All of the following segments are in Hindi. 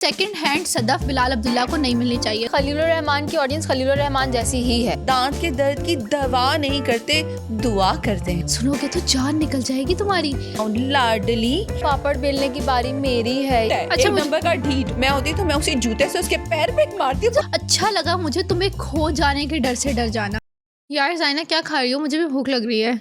सेकंड हैंड सदफ बिलाल अब्दुल्ला को नहीं मिलनी चाहिए। खलीलुर रहमान की ऑडियंस खलीलुर रहमान जैसी ही है। दांत के दर्द की दवा नहीं करते, दुआ करते हैं। सुनोगे तो जान निकल जाएगी तुम्हारी। लाडली पापड़ बेलने की बारी मेरी है। अच्छा, एक नंबर का ढीठ मैं होती तो मैं उसी जूते से उसके पैर पे मारती हूँ। अच्छा लगा मुझे तुम्हें खो जाने के डर से डर जाना। यार जाइना क्या खा रही हो? मुझे भी भूख लग रही है।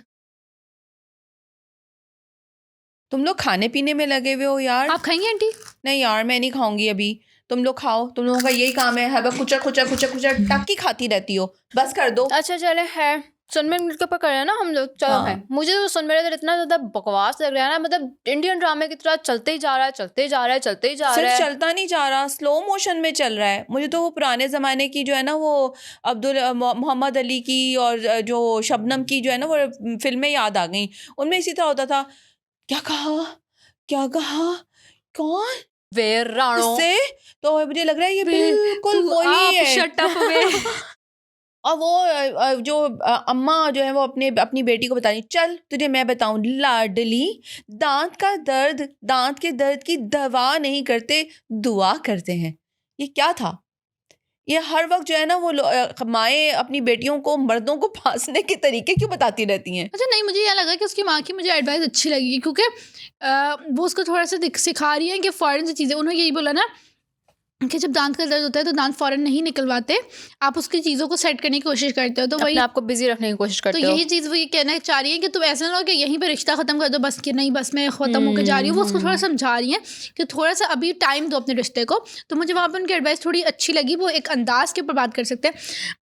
तुम लोग खाने पीने में लगे हुए हो यार। आप खाएंगे आंटी? नहीं यार, मैं नहीं खाऊंगी अभी। तुम लोग खाओ, तुम लोगों का यही काम है। हर कुचर कुचर कुचर कुचर टक्की खाती रहती हो। बस कर दो। अच्छा चले है सनमेर मिनट के ऊपर कर रहे हैं ना हम लोग। चलो है। मुझे तो सनमेर इधर इतना ज्यादा बकवास लग रहा है ना, मतलब इंडियन ड्रामे की तरह चलते ही जा रहा है, चलते ही जा रहा है, चलते ही जा रहा है। सिर्फ चलता नहीं जा रहा, स्लो मोशन में चल रहा है। मुझे तो वो पुराने ज़माने की जो है ना, वो मोहम्मद अली की और जो शबनम की जो है ना वो फिल्में याद आ गई। उनमें इसी तरह होता था, क्या कहा क्या कहा, कौन वेर राणो से। तो मुझे लग रहा है ये बिल्कुल वही है। शट अप वे। और वो जो अम्मा जो है वो अपनी बेटी को बतानी, चल तुझे मैं बताऊं लाडली, दांत का दर्द, दांत के दर्द की दवा नहीं करते, दुआ करते हैं। ये क्या था? ये हर वक्त जो है ना वो माएँ अपनी बेटियों को मर्दों को फांसने के तरीके क्यों बताती रहती हैं? अच्छा नहीं, मुझे यह लगा कि उसकी माँ की मुझे एडवाइस अच्छी लगी, क्योंकि वो उसको थोड़ा सा सिखा रही है कि फ़ौरन से चीज़ें। उन्होंने यही बोला ना कि जब दांत का दर्द होता है तो दांत फ़ौरन नहीं निकलवाते, आप उसकी चीज़ों को सेट करने की कोशिश करते हो। तो वही अपने आप को बिजी रखने की कोशिश करते तो हो। यही चीज़ वो ये कहना चाह रही है कि तुम ऐसा ना हो कि यहीं पे रिश्ता ख़त्म कर दो, बस कि नहीं बस मैं ख़त्म होकर जा रही हूँ। वो उसको थोड़ा समझा रही हैं कि थोड़ा सा अभी टाइम दो अपने रिश्ते को। तो मुझे वहाँ पर उनकी एडवाइस थोड़ी अच्छी लगी। वो एक अंदाज़ के ऊपर बात कर सकते हैं।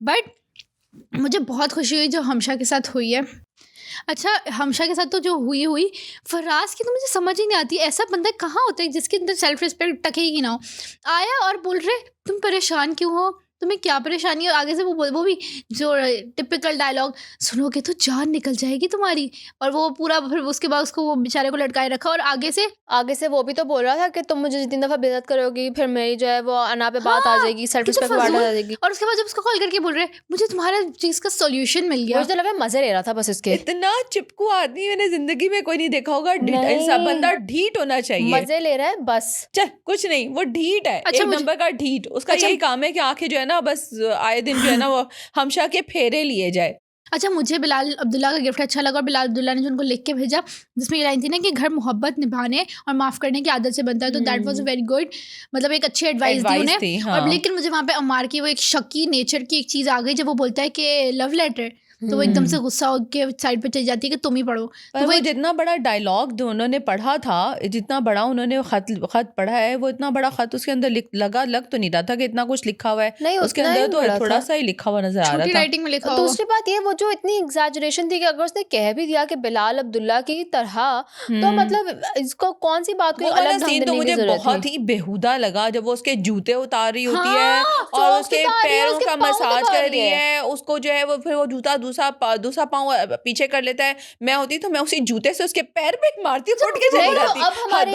बट मुझे बहुत खुशी हुई जो हमशा के साथ हुई है। अच्छा, हमशा के साथ तो जो हुई फराज की तो मुझे समझ ही नहीं आती, ऐसा बंदा कहाँ होता है जिसके अंदर सेल्फ रिस्पेक्ट टकेगी ना हो। आया और बोल रहे तुम परेशान क्यों हो, तुम्हें क्या परेशानी है? आगे से वो भी जो टिपिकल डायलॉग, सुनोगे तो जान निकल जाएगी तुम्हारी। और वो पूरा फिर उसके बाद उसको वो बेचारे को लटकाए रखा। और आगे से वो भी तो बोल रहा था कि तुम मुझे जितनी दफ़ा बेइज्जत करोगी फिर मेरी जो है वो अना पे बात आ जाएगी, सेल्फ रिस्पेक्ट पे बात आ जाएगी। और उसके बाद जब उसको कॉल करके बोल रहे मुझे तुम्हारा चीज़ का सोल्यूशन मिल गया, मुझे तो लगा मजे ले रहा था बस इसके। इतना चिपकू आदमी मैंने जिंदगी में कोई नहीं देखा होगा। ऐसा बंदा ढीठ होना चाहिए। मजे ले रहा है बस। चल कुछ नहीं, वो ढीठ है। अच्छा, एक नंबर का ढीठ। उसका यही काम है कि आंखें जो है ना बस आए दिन जो है ना वो हमशा के फेरे लिए जाए। अच्छा, मुझे बिलाल अब्दुल्ला का गिफ्ट अच्छा लगा। और बिलाल अब्दुल्ला ने जो उनको लिख के भेजा जिसमें ये लाइन थी ना कि घर मोहब्बत निभाने और माफ़ करने की आदत से बनता है, तो दैट वाज वेरी गुड। मतलब एक अच्छी एडवाइस दी उन्हें। हाँ। और लेकिन मुझे वहाँ पे अम्मार की वो एक शक्की नेचर की एक चीज़ आ गई जब वो बोलता है कि लव लेटर, तो वो एकदम से गुस्सा होकर साइड पे चली जाती है कि तुम ही पढ़ो। तो वो जितना बड़ा डायलॉग जो उन्होंने पढ़ा था, जितना बड़ा उन्होंने खत पढ़ा है, वो इतना बड़ा खत उसके अंदर लग तो नहीं रहा था कि इतना कुछ लिखा हुआ है। नहीं, उसके अंदर तो थोड़ा सा ही लिखा हुआ नजर आ रहा था, राइटिंग में लिखा हुआ। दूसरी बात ये वो जो इतनी एग्जैजरेशन थी कि अगर उसने कह भी दिया कि बिलाल अब्दुल्ला की तरह, तो मतलब इसको कौन सी बात को अलग ढंग तो मुझे बहुत ही बेहुदा लगा जब वो उसके जूते उतार रही होती है और उसके पैरों का मसाज कर रही है। उसको जो है वो फिर वो जूता दूसरा पाँव पीछे कर लेता है। मैं होती तो मैं उसी जूते से उसके पैर पे मारती हूँ, फुट के चली जाती। अब हमारे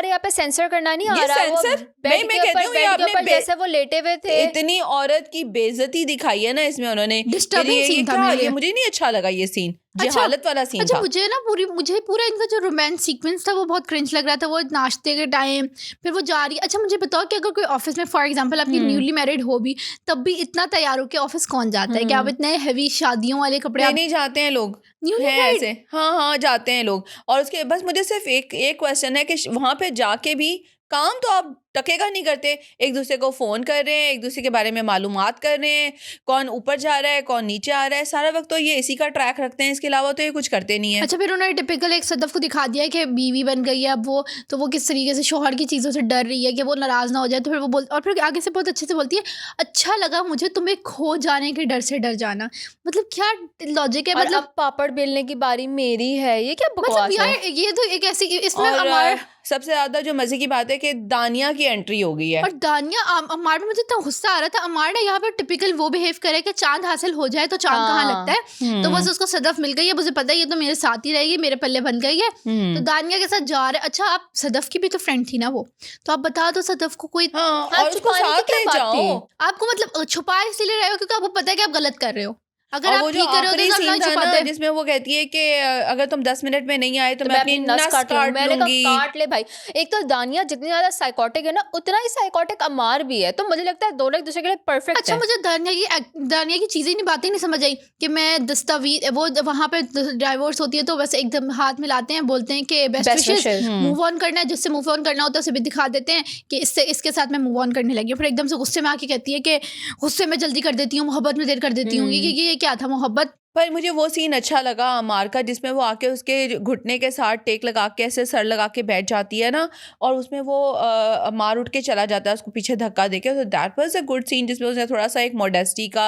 यहाँ पे सेंसर करना नहीं आ रहा। मैं कहती हूँ ये आपने जैसे वो लेटे हुए थे, इतनी औरत की बेइज्जती दिखाई है ना इसमें उन्होंने। डिस्टर्बिंग सीन था। ये मुझे नहीं अच्छा लगा ये सीन। जहालत वाला सीन अच्छा, था। मुझे पूरा इनका जो रोमांस सीक्वेंस था वो बहुत क्रिंज लग रहा था। वो नाश्ते के टाइम फिर वो जा रही। अच्छा मुझे बताओ कि अगर कोई ऑफिस में फॉर एग्जांपल आपकी न्यूली मैरिड हो भी, तब भी इतना तैयार होकर ऑफिस कौन जाता है? क्या आप इतने हैवी शादियों वाले कपड़े नहीं जाते हैं लोग हैं ऐसे? हाँ जाते हैं लोग। और उसके बस मुझे सिर्फ एक क्वेश्चन है कि वहां पे जाके भी काम तो आप टकेगा नहीं करते। एक दूसरे को फ़ोन कर रहे हैं, एक दूसरे के बारे में मालूमात कर रहे हैं, कौन ऊपर जा रहा है कौन नीचे आ रहा है, सारा वक्त तो ये इसी का ट्रैक रखते हैं। इसके अलावा तो ये कुछ करते नहीं है। अच्छा, फिर उन्होंने टिपिकल एक सदफ को दिखा दिया कि बीवी बन गई है अब वो, तो वो किस तरीके से शोहर की चीज़ों से डर रही है कि वो नाराज़ ना हो जाए। तो फिर वो और फिर आगे से बहुत अच्छे से बोलती है, अच्छा लगा मुझे तुम्हें खो जाने के डर से डर जाना। मतलब क्या लॉजिक है? मतलब अब पापड़ बेलने की बारी मेरी है, ये क्या बकवास है? यार ये तो एक ऐसी इसमें हमारा सबसे ज्यादा जो मजे की बात है कि दानिया की एंट्री हो गई है। और दानिया अमार में मुझे इतना गुस्सा आ रहा था। अमार ने यहाँ पर टिपिकल वो बिहेव करे कि चांद हासिल हो जाए तो चांद कहाँ लगता है। तो बस उसको सदफ मिल गई है, मुझे पता है ये तो मेरे साथ ही रहेगी, मेरे पल्ले बन गई है। तो दानिया के साथ जा रहे। अच्छा, आप सदफ की भी तो फ्रेंड थी ना वो, तो आप बता दो सदफ को कोई और उसको साथ ले जाओ। आपको मतलब छुपा इसलिए रहे हो क्योंकि आपको पता है कि आप गलत कर रहे हो। अगर और आप वो जो ठीक कर रहे आखिरी हो तो सीन आप था ना छुपाते। जिसमें वो कहती है कि अगर तुम 10 मिनट में नहीं आए तो तो मैं अपनी नस काट लूं। काट मैंने कहा लूंगी। काट ले भाई। एक तो दानिया जितनी ज्यादा साइकोटिक है ना, उतना ही साइकोटिक अमार भी है, तो मुझे लगता है दोनों एक दूसरे के लिए परफेक्ट अच्छा है। मुझे दानिया की चीज़ें नहीं, बातें नहीं समझ आई कि मैं दस्तावेज वो वहाँ पे डाइवोर्स होती है तो बस एकदम हाथ मिलाते हैं, बोलते हैं कि best Best wishes, wishes। Move on करना है, जिससे मूव ऑन करना होता है उसे भी दिखा देते हैं कि इससे इसके साथ मैं मूव ऑन करने लगी हूँ। फिर एकदम से गुस्से में आके कहती है कि गुस्से में जल्दी कर देती हूँ, मोहब्बत में देर कर देती हूँ। ये क्या था मोहब्बत? पर मुझे वो सीन अच्छा लगा अमार का जिसमें वो आके उसके घुटने के साथ टेक लगा के ऐसे सर लगा के बैठ जाती है ना, और उसमें वो अमार उठ के चला जाता है उसको पीछे धक्का देके। तो that was a good scene जिसमें उसने थोड़ा सा एक मॉडेस्टी का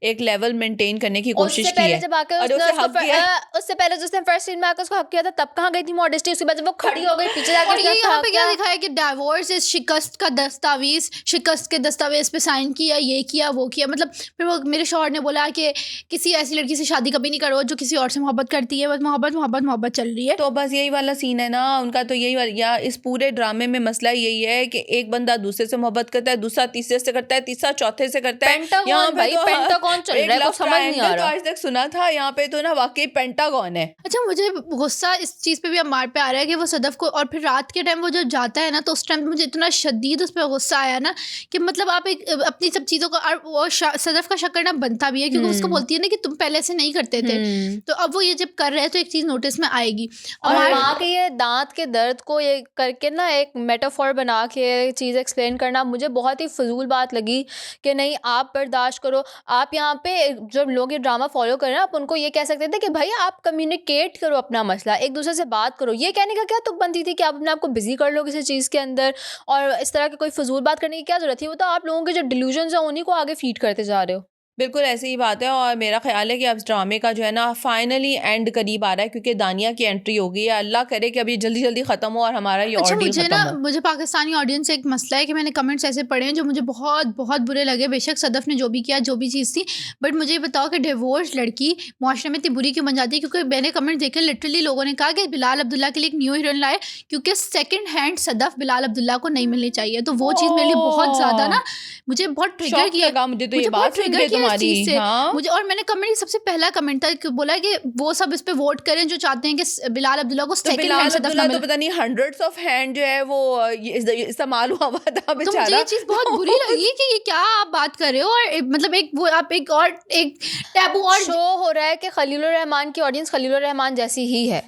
एक लेवल मेंटेन करने की कोशिश उससे की पहले है। जब आकर और उसने उसे उसको हक दिया है। उससे पहले जिसने फर्स्ट सीन में आकर उसको हक किया था, तब कहाँ गई थी मॉडेस्टी? उसके बाद जब वो खड़ी हो गई पीछे जाके और ये उसका यहाँ हक पे क्या किया। दिखाया कि डाइवोर्स इस शिकस्त का दस्तावेज, शिकस्त के दस्तावेज पे साइन किया, ये किया वो किया। मतलब फिर वो मेरे शौहर ने बोला कि किसी ऐसी लड़की से शादी कभी नहीं करो जो किसी और से मोहब्बत करती है, बस मोहब्बत मोहब्बत मोहब्बत चल रही है। तो बस यही वाला सीन है ना उनका, तो यही वाला, या इस पूरे ड्रामे में मसला यही है कि एक बंदा दूसरे से मोहब्बत करता है, दूसरा तीसरे से करता है, तीसरा चौथे से करता है। पेंटागन यहाँ पे भाई, तो पेंटागन चल एक रहा है, लव कुछ समझ नहीं आ ट्रायंगल तो रहा। आज तक सुना था, यहाँ पे तो ना वाकई पेंटागन है। अच्छा मुझे गुस्सा इस चीज़ पे भी अम्मार पे आ रहा है कि वो सदफ को, और फिर रात के टाइम वो जो जाता है ना तो उस टाइम मुझे इतना शदीद उस पर गुस्सा आया ना कि मतलब आप एक अपनी सब चीज़ों का, और वो सदफ का शक करना बनता भी है क्योंकि उसको बोलती है ना कि तुम पहले से नहीं करते थे, तो अब वो ये जब कर रहे हैं तो एक चीज़ नोटिस में आएगी। और अम्मार माँ के ये दांत के दर्द को ये करके ना एक मेटाफोर बना के चीज़ एक्सप्लेन करना मुझे बहुत ही फजूल बात लगी कि नहीं आप बर्दाश्त करो। आप यहाँ पे जब लोग ये ड्रामा फॉलो कर रहे हैं, आप उनको ये कह सकते थे कि भाई आप कम्युनिकेट करो अपना मसला, एक दूसरे से बात करो। ये कहने का क्या तुक बनती थी कि आप अपने आप को बिजी कर लो किसी चीज़ के अंदर, और इस तरह की कोई फजूल बात करने की क्या ज़रूरत थी? वो तो आप लोगों के जो डिल्यूजन्स हैं उन्हीं को आगे फीड करते जा रहे हो। बिल्कुल ऐसी ही बात है। और मेरा ख्याल है कि अब इस ड्रामे का जो है ना फाइनली एंड करीब आ रहा है क्योंकि दानिया की एंट्री हो गई है। अल्लाह करे कि अभी जल्दी जल्दी ख़त्म हो और हमारा ये अच्छा ऑर्डील मुझे ख़त्म ना हो। मुझे पाकिस्तानी ऑडियंस से एक मसला है कि मैंने कमेंट्स ऐसे पढ़े हैं जो मुझे बहुत बहुत बुरे लगे। बेशक सदफ ने जो भी किया, जो भी चीज़ थी, बट मुझे ये बताओ कि डिवोर्स लड़की मुआशरे में इतनी बुरी क्यों बन जाती है? क्योंकि मैंने कमेंट देखे, लिटरली लोगों ने कहा कि बिलाल अब्दुल्ला के लिए एक न्यू हीरोइन लाए क्योंकि सेकंड हैंड सदफ बिलाल अब्दुल्ला को नहीं मिलनी चाहिए। तो वो चीज़ मेरे लिए बहुत ज़्यादा ना मुझे बहुत ट्रिगर शौक किया, लगा मुझे तो ये मुझे बहुत बात सुन ट्रिगर के किया इस तुम्हारी। चीज़ से हाँ मुझे। और मैंने कमेंट सबसे पहला कमेंट था कि बोला कि वो सब इस पे वोट करें जो चाहते हैं कि बिलाल अब्दुल्ला को तो सेकंड बिलाल हैंड सदफ अब्दुल्ला ना तो मिले। पता नहीं हंड्रेड्स ऑफ हैंड जो है वो इस्तेमाल हुआ था तो मुझे बेचारा। ये चीज़ बहुत बुरी लगी कि ये क्या आप बात कर रहे हो। और मतलब एक वो आप एक और एक टैबू और शो हो रहा है कि खलीलुर रहमान की ऑडियंस खलीलुर रहमान जैसी ही है।